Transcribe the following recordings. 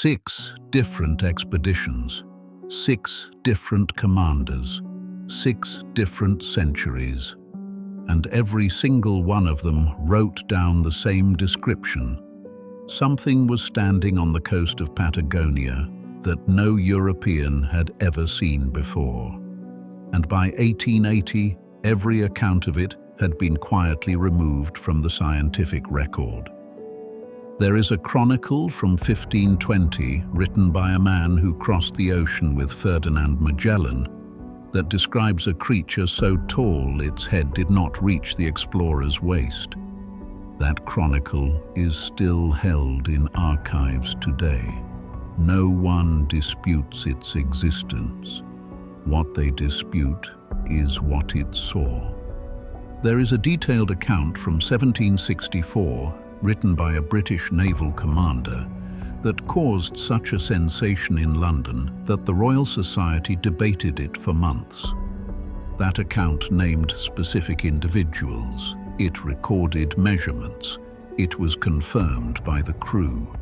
6 different expeditions, 6 different commanders, 6 different centuries, and every single one of them wrote down the same description. Something was standing on the coast of Patagonia that no European had ever seen before. And by 1880, every account of it had been quietly removed from the scientific record. There is a chronicle from 1520 written by a man who crossed the ocean with Ferdinand Magellan that describes a creature so tall its head did not reach the explorer's waist. That chronicle is still held in archives today. No one disputes its existence. What they dispute is what it saw. There is a detailed account from 1764, written by a British naval commander, that caused such a sensation in London that the Royal Society debated it for months. That account named specific individuals. It recorded measurements. It was confirmed by the crew.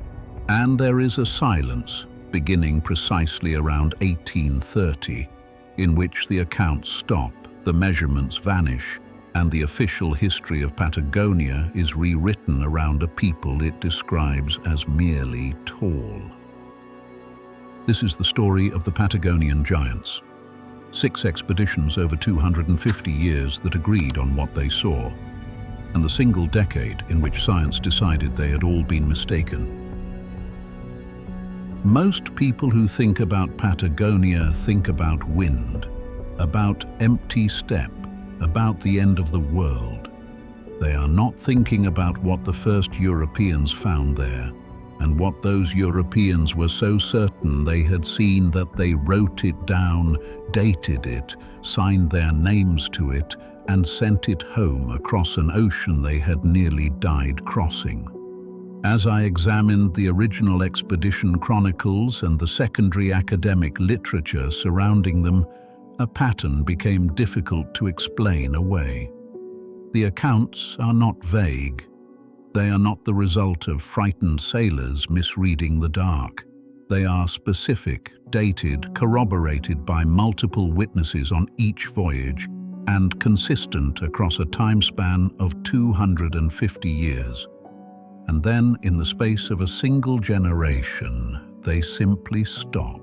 And there is a silence, beginning precisely around 1830, in which the accounts stop, the measurements vanish, and the official history of Patagonia is rewritten around a people it describes as merely tall. This is the story of the Patagonian giants. 6 expeditions over 250 years that agreed on what they saw, and the single decade in which science decided they had all been mistaken. Most people who think about Patagonia think about wind, about empty steppe, about the end of the world. They are not thinking about what the first Europeans found there, and what those Europeans were so certain they had seen that they wrote it down, dated it, signed their names to it, and sent it home across an ocean they had nearly died crossing. As I examined the original expedition chronicles and the secondary academic literature surrounding them, a pattern became difficult to explain away. The accounts are not vague. They are not the result of frightened sailors misreading the dark. They are specific, dated, corroborated by multiple witnesses on each voyage, and consistent across a time span of 250 years. And then, in the space of a single generation, they simply stop.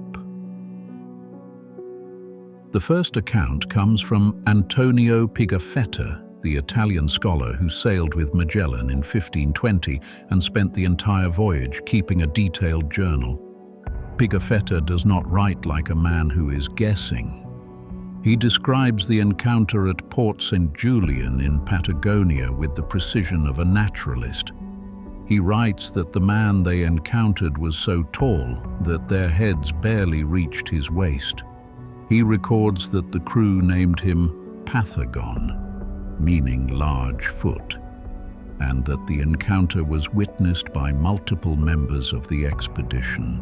The first account comes from Antonio Pigafetta, the Italian scholar who sailed with Magellan in 1520 and spent the entire voyage keeping a detailed journal. Pigafetta does not write like a man who is guessing. He describes the encounter at Port St. Julian in Patagonia with the precision of a naturalist. He writes that the man they encountered was so tall that their heads barely reached his waist. He records that the crew named him Patagonian, meaning large foot, and that the encounter was witnessed by multiple members of the expedition.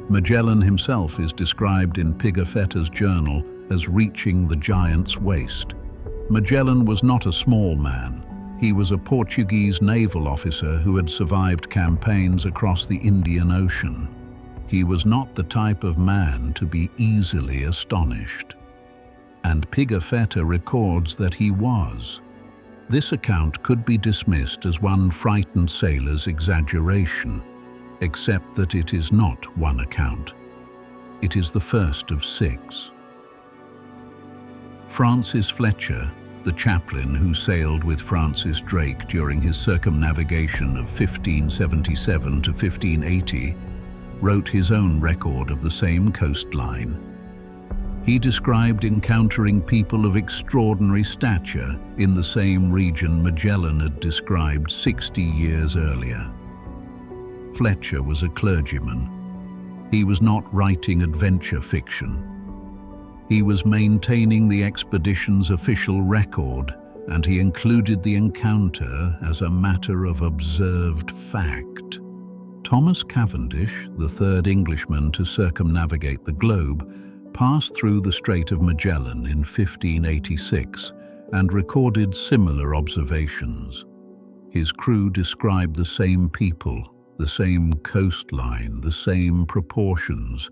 Magellan himself is described in Pigafetta's journal as reaching the giant's waist. Magellan was not a small man. He was a Portuguese naval officer who had survived campaigns across the Indian Ocean. He was not the type of man to be easily astonished. And Pigafetta records that he was. This account could be dismissed as one frightened sailor's exaggeration, except that it is not one account. It is the first of 6. Francis Fletcher, the chaplain who sailed with Francis Drake during his circumnavigation of 1577 to 1580, wrote his own record of the same coastline. He described encountering people of extraordinary stature in the same region Magellan had described 60 years earlier. Fletcher was a clergyman. He was not writing adventure fiction. He was maintaining the expedition's official record, and he included the encounter as a matter of observed fact. Thomas Cavendish, the 3rd Englishman to circumnavigate the globe, passed through the Strait of Magellan in 1586 and recorded similar observations. His crew described the same people, the same coastline, the same proportions.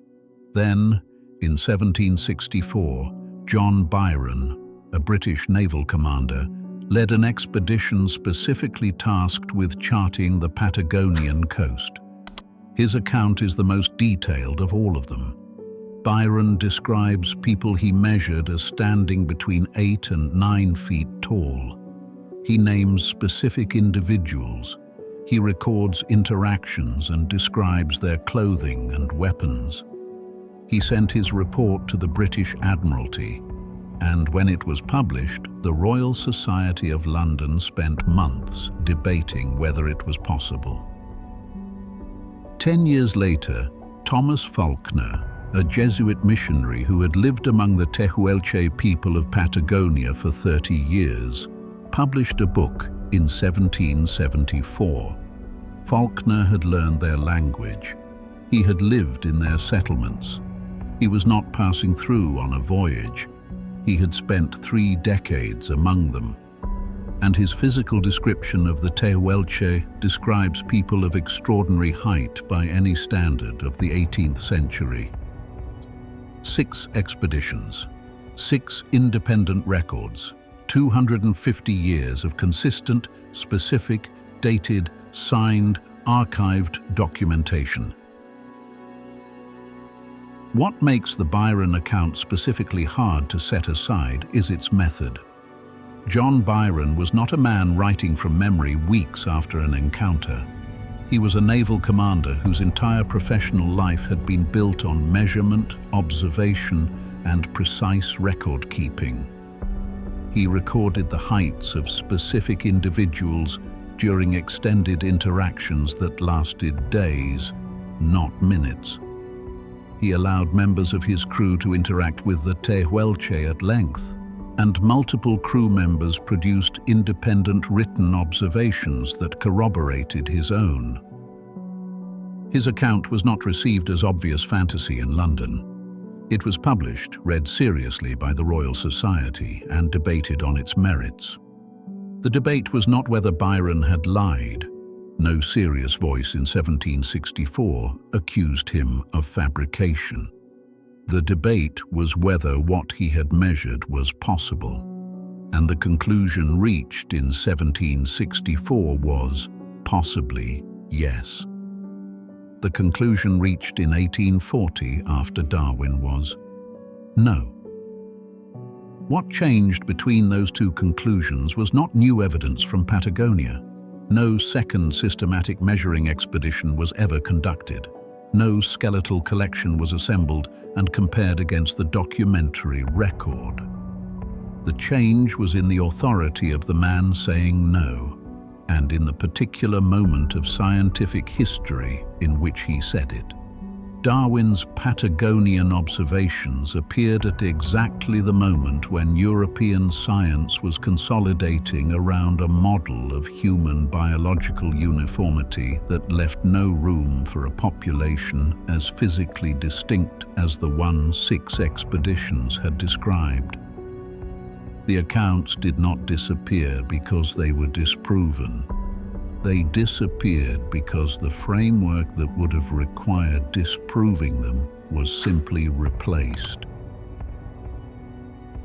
Then, in 1764, John Byron, a British naval commander, led an expedition specifically tasked with charting the Patagonian coast. His account is the most detailed of all of them. Byron describes people he measured as standing between 8 and 9 feet tall. He names specific individuals. He records interactions and describes their clothing and weapons. He sent his report to the British Admiralty, and when it was published, the Royal Society of London spent months debating whether it was possible. 10 years later, Thomas Falkner, a Jesuit missionary who had lived among the Tehuelche people of Patagonia for 30 years, published a book in 1774. Falkner had learned their language. He had lived in their settlements. He was not passing through on a voyage. He had spent 3 decades among them. And his physical description of the Tehuelche describes people of extraordinary height by any standard of the 18th century. 6 expeditions, 6 independent records, 250 years of consistent, specific, dated, signed, archived documentation. What makes the Byron account specifically hard to set aside is its method. John Byron was not a man writing from memory weeks after an encounter. He was a naval commander whose entire professional life had been built on measurement, observation, and precise record-keeping. He recorded the heights of specific individuals during extended interactions that lasted days, not minutes. He allowed members of his crew to interact with the Tehuelche at length, and multiple crew members produced independent written observations that corroborated his own. His account was not received as obvious fantasy in London. It was published, read seriously by the Royal Society, and debated on its merits. The debate was not whether Byron had lied. No serious voice in 1764 accused him of fabrication. The debate was whether what he had measured was possible, and the conclusion reached in 1764 was, possibly, yes. The conclusion reached in 1840 after Darwin was, no. What changed between those two conclusions was not new evidence from Patagonia. No second systematic measuring expedition was ever conducted. No skeletal collection was assembled and compared against the documentary record. The change was in the authority of the man saying no, and in the particular moment of scientific history in which he said it. Darwin's Patagonian observations appeared at exactly the moment when European science was consolidating around a model of human biological uniformity that left no room for a population as physically distinct as the one 6 expeditions had described. The accounts did not disappear because they were disproven. They disappeared because the framework that would have required disproving them was simply replaced.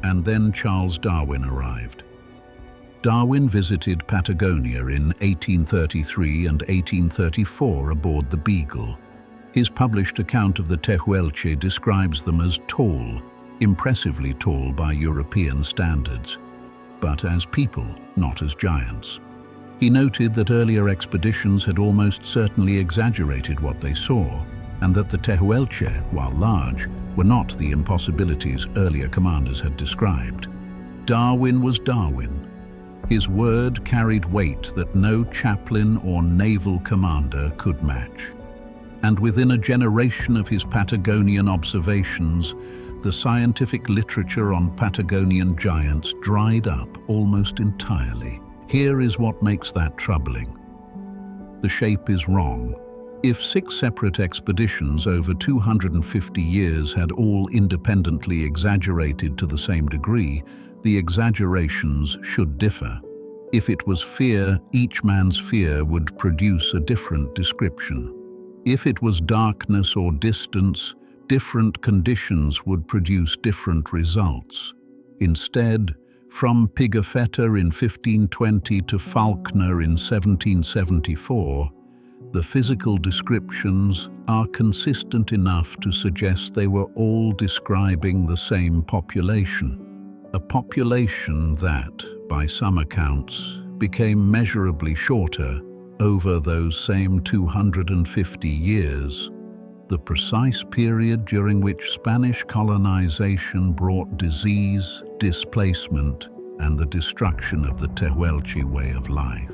And then Charles Darwin arrived. Darwin visited Patagonia in 1833 and 1834 aboard the Beagle. His published account of the Tehuelche describes them as tall, impressively tall by European standards, but as people, not as giants. He noted that earlier expeditions had almost certainly exaggerated what they saw, and that the Tehuelche, while large, were not the impossibilities earlier commanders had described. Darwin was Darwin. His word carried weight that no chaplain or naval commander could match. And within a generation of his Patagonian observations, the scientific literature on Patagonian giants dried up almost entirely. Here is what makes that troubling. The shape is wrong. If 6 separate expeditions over 250 years had all independently exaggerated to the same degree, the exaggerations should differ. If it was fear, each man's fear would produce a different description. If it was darkness or distance, different conditions would produce different results. Instead, from Pigafetta in 1520 to Falkner in 1774, the physical descriptions are consistent enough to suggest they were all describing the same population. A population that, by some accounts, became measurably shorter over those same 250 years, the precise period during which Spanish colonization brought disease, displacement, and the destruction of the Tehuelche way of life.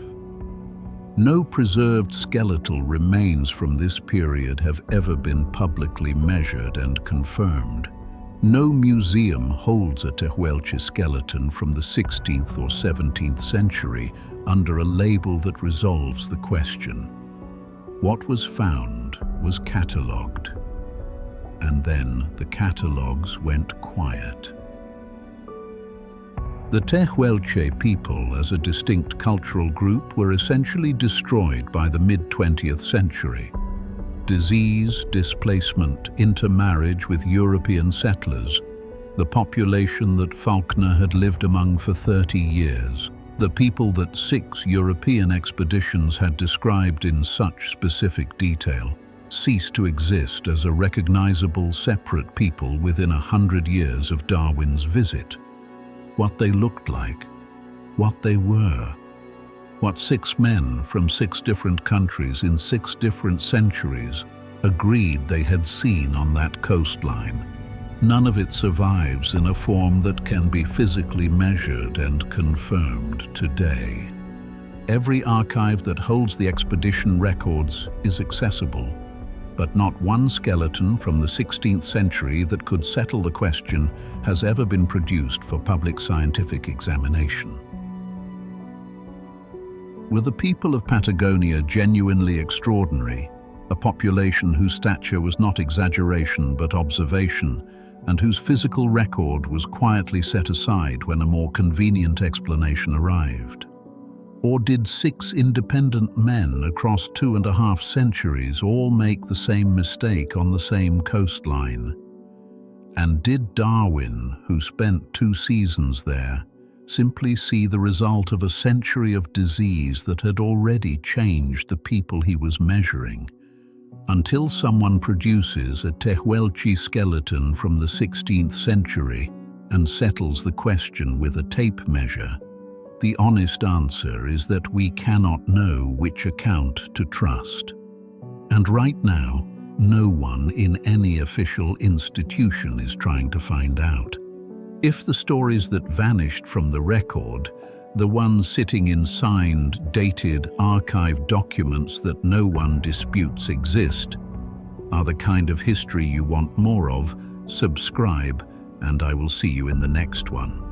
No preserved skeletal remains from this period have ever been publicly measured and confirmed. No museum holds a Tehuelche skeleton from the 16th or 17th century under a label that resolves the question. What was found was catalogued, and then the catalogues went quiet. The Tehuelche people as a distinct cultural group were essentially destroyed by the mid-20th century. Disease, displacement, intermarriage with European settlers, the population that Falkner had lived among for 30 years, the people that 6 European expeditions had described in such specific detail, ceased to exist as a recognizable separate people within 100 years of Darwin's visit. What they looked like, what they were, what 6 men from 6 different countries in 6 different centuries agreed they had seen on that coastline. None of it survives in a form that can be physically measured and confirmed today. Every archive that holds the expedition records is accessible, but not one skeleton from the 16th century that could settle the question has ever been produced for public scientific examination. Were the people of Patagonia genuinely extraordinary, a population whose stature was not exaggeration but observation, and whose physical record was quietly set aside when a more convenient explanation arrived? Or did 6 independent men across 2.5 centuries all make the same mistake on the same coastline? And did Darwin, who spent 2 seasons there, simply see the result of a century of disease that had already changed the people he was measuring? Until someone produces a Tehuelche skeleton from the 16th century and settles the question with a tape measure, the honest answer is that we cannot know which account to trust. And right now, no one in any official institution is trying to find out. If the stories that vanished from the record, the ones sitting in signed, dated, archived documents that no one disputes exist, are the kind of history you want more of, subscribe, and I will see you in the next one.